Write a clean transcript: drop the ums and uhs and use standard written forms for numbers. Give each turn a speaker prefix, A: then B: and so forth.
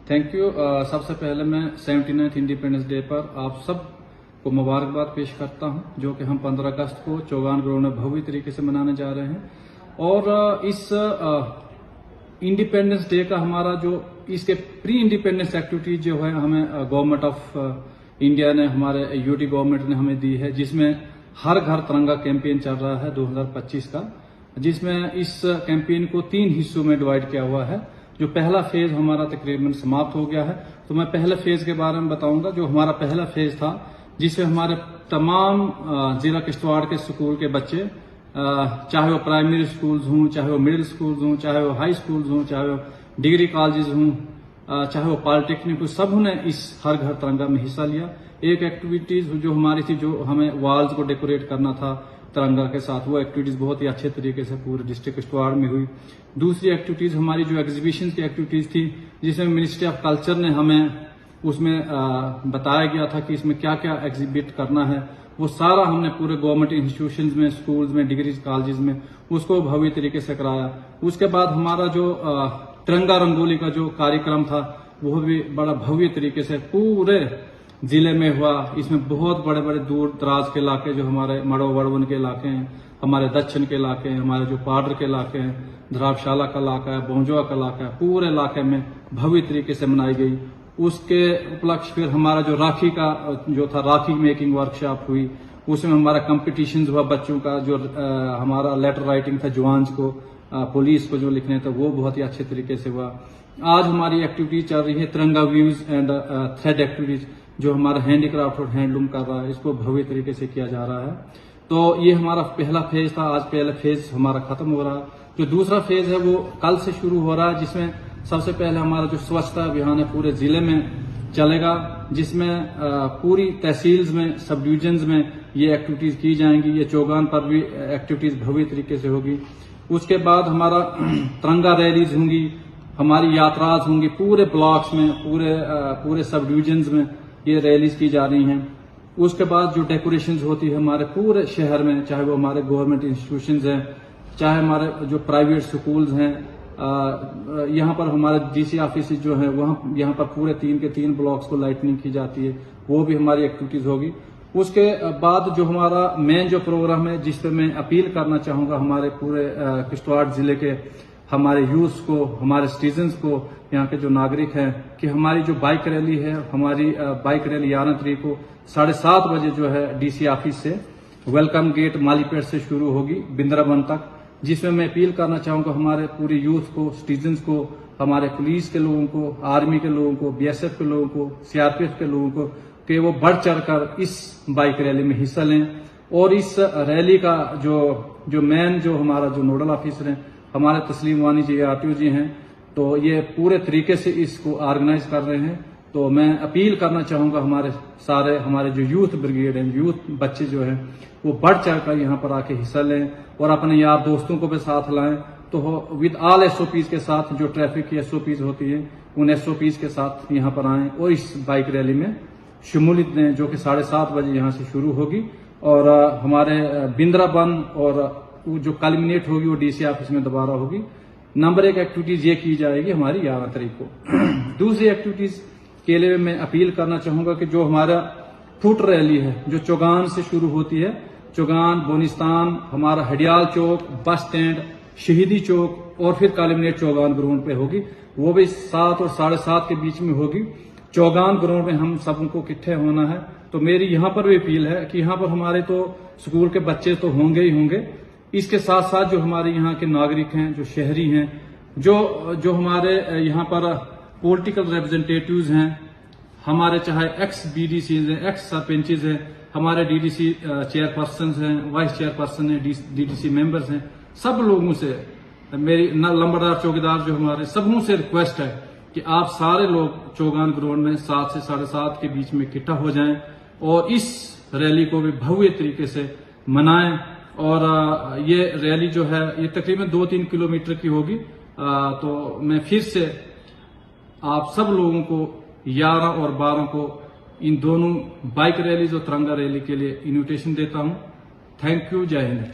A: Thank you. सबसे पहले मैं 79th इंडिपेंडेंस डे पर आप सब को मुबारकबाद पेश करता हूं, जो कि हम 15 अगस्त को चौगान ग्राउंड में भव्य तरीके से मनाने जा रहे हैं। और इस इंडिपेंडेंस डे का हमारा जो इसके प्री इंडिपेंडेंस एक्टिविटीज जो है हमें गवर्नमेंट ऑफ इंडिया ने, हमारे यूटी गवर्नमेंट ने हमें दी है, जिसमें हर घर तिरंगा कैंपेन चल रहा है 2025 का, जिसमें इस कैंपेन को 3 हिस्सों में डिवाइड किया हुआ है। जो पहला फेज हमारा तकरीबन समाप्त हो गया है, तो मैं पहले फेज के बारे में बताऊंगा। जो हमारा पहला फेज था, जिसमें हमारे तमाम जिला किश्तवाड़ के स्कूल के बच्चे, चाहे वो प्राइमरी स्कूल्स हों, चाहे वो मिडिल स्कूल्स हों, चाहे वो हाई स्कूल्स हों, चाहे वो डिग्री कॉलेजेस हों, चाहे वो पॉलिटेक्निक हो, सब ने इस हर घर तिरंगा में हिस्सा लिया। एक एक्टिविटीज जो हमारी थी, जो हमें वॉल्स को डेकोरेट करना था तिरंगा के साथ, वो एक्टिविटीज बहुत ही अच्छे तरीके से पूरे डिस्ट्रिक्ट किश्तवाड़ में हुई। दूसरी एक्टिविटीज हमारी जो एग्जीबिशन की एक्टिविटीज थी, जिसमें मिनिस्ट्री ऑफ कल्चर ने हमें उसमें बताया गया था कि इसमें क्या क्या एग्जिबिट करना है, वो सारा हमने पूरे गवर्नमेंट इंस्टीट्यूशंस में, स्कूल्स में, डिग्री कॉलेजेस में उसको भव्य तरीके से कराया। उसके बाद हमारा जो तिरंगा रंगोली का जो कार्यक्रम था, वो भी बड़ा भव्य तरीके से पूरे जिले में हुआ। इसमें बहुत बड़े बड़े दूर दराज के इलाके, जो हमारे मड़ो वड़वन के इलाके हैं, हमारे दक्षिण के इलाके हैं, हमारे जो पाडर के इलाके हैं, धरावशाला का इलाका है, बोंजवा का इलाका है, पूरे इलाके में भव्य तरीके से मनाई गई। उसके उपलक्ष्य फिर हमारा जो राखी का जो था, राखी मेकिंग वर्कशॉप हुई। उसमें हमारा कंपटीशन हुआ बच्चों का, जो हमारा लेटर राइटिंग था जवान्स को, पुलिस को जो लिखने थे, वो बहुत ही अच्छे तरीके से हुआ। आज हमारी एक्टिविटीज चल रही है तिरंगा व्यूज एंड थ्रेड एक्टिविटीज, जो हमारा हैंडीक्राफ्ट और हैंडलूम कर रहा है, इसको भव्य तरीके से किया जा रहा है। तो ये हमारा पहला फेज था। आज पहला फेज हमारा खत्म हो रहा है। जो दूसरा फेज है वो कल से शुरू हो रहा है, जिसमें सबसे पहले हमारा जो स्वच्छता अभियान है पूरे जिले में चलेगा, जिसमें पूरी तहसील्स में, सब डिविजन्स में ये एक्टिविटीज की जाएंगी। ये चौगान पर भी एक्टिविटीज भव्य तरीके से होगी। उसके बाद हमारा तिरंगा रैलीज होंगी, हमारी यात्राज होंगी पूरे ब्लॉक्स में, पूरे सब डिविजन्स में ये रैलीज की जा रही हैं। उसके बाद जो डेकोरेशन होती है हमारे पूरे शहर में, चाहे वो हमारे गवर्नमेंट इंस्टीट्यूशंस हैं, चाहे हमारे जो प्राइवेट स्कूल्स हैं, यहाँ पर हमारे डीसी ऑफिस जो है, वहाँ यहाँ पर पूरे 3 के 3 ब्लॉक्स को लाइटनिंग की जाती है, वो भी हमारी एक्टिविटीज होगी। उसके बाद जो हमारा मेन जो प्रोग्राम है, जिस पे मैं अपील करना चाहूंगा हमारे पूरे किश्तवाड़ जिले के हमारे यूथ को, हमारे सिटीजन्स को, यहाँ के जो नागरिक हैं, कि हमारी जो बाइक रैली है, हमारी बाइक रैली 11 तारीख को 7:30 बजे जो है डीसी ऑफिस से वेलकम गेट मालीपेट से शुरू होगी बिंद्रावन तक, जिसमें मैं अपील करना चाहूंगा हमारे पूरे यूथ को, सिटीजन्स को, हमारे पुलिस के लोगों को, आर्मी के लोगों को, बीएसएफ के लोगों को, सीआरपीएफ के लोगों को, कि वो बढ़ चढ़कर इस बाइक रैली में हिस्सा लें। और इस रैली का जो मेन जो हमारा जो नोडल ऑफिसर हैं, हमारे तस्लीम वानी जी, आरटीओ जी हैं, तो ये पूरे तरीके से इसको ऑर्गेनाइज कर रहे हैं। तो मैं अपील करना चाहूंगा हमारे जो यूथ ब्रिगेड हैं, यूथ बच्चे जो हैं, वो बढ़ चढ़कर यहाँ पर आके हिस्सा लें और अपने यार दोस्तों को भी साथ लाएं। तो विद ऑल एसओपीज के साथ, जो ट्रैफिक की एसओपीज होती है, उन एसओपीज के साथ यहाँ पर आएं और इस बाइक रैली में शमूलियत लें, जो कि 7:30 बजे यहाँ से शुरू होगी और हमारे बिंद्रावन और जो कल्मिनेट होगी वो डीसी ऑफिस में दोबारा होगी। नंबर 1 एक्टिविटीज ये की जाएगी हमारी 11 तारीख को। दूसरी एक्टिविटीज के लिए मैं अपील करना चाहूंगा कि जो हमारा फुट रैली है, जो चौगान से शुरू होती है, चौगान, बोनिस्तान, हमारा हडियाल चौक, बस स्टैंड, शहीदी चौक और फिर कल्मिनेट चौगान ग्राउंड पे होगी, वो भी 7 और 7:30 के बीच में होगी। चौगान ग्राउंड में हम सबको इकट्ठे होना है। तो मेरी यहाँ पर भी अपील है कि यहाँ पर हमारे तो स्कूल के बच्चे तो होंगे ही होंगे, इसके साथ साथ जो हमारे यहाँ के नागरिक हैं, जो शहरी हैं, जो हमारे यहाँ पर पॉलिटिकल रिप्रेजेंटेटिव्स हैं, हमारे चाहे एक्स बीडीसीज हैं, एक्स सरपंचेज हैं, हमारे डीडीसी चेयरपर्सन हैं, वाइस चेयरपर्सन हैं, डीडीसी मेंबर्स हैं, सब लोगों से मेरी लंबरदार चौकीदार जो हमारे, सबों से रिक्वेस्ट है कि आप सारे लोग चौगान ग्राउंड में 7 से 7:30 के बीच में इकट्ठा हो जाएं और इस रैली को भी भव्य तरीके से मनाएं। और ये रैली जो है ये तकरीबन 2-3 किलोमीटर की होगी। तो मैं फिर से आप सब लोगों को 11 और 12 को इन दोनों बाइक रैलीज और तिरंगा रैली के लिए इन्विटेशन देता हूं। Thank you. जय हिंद।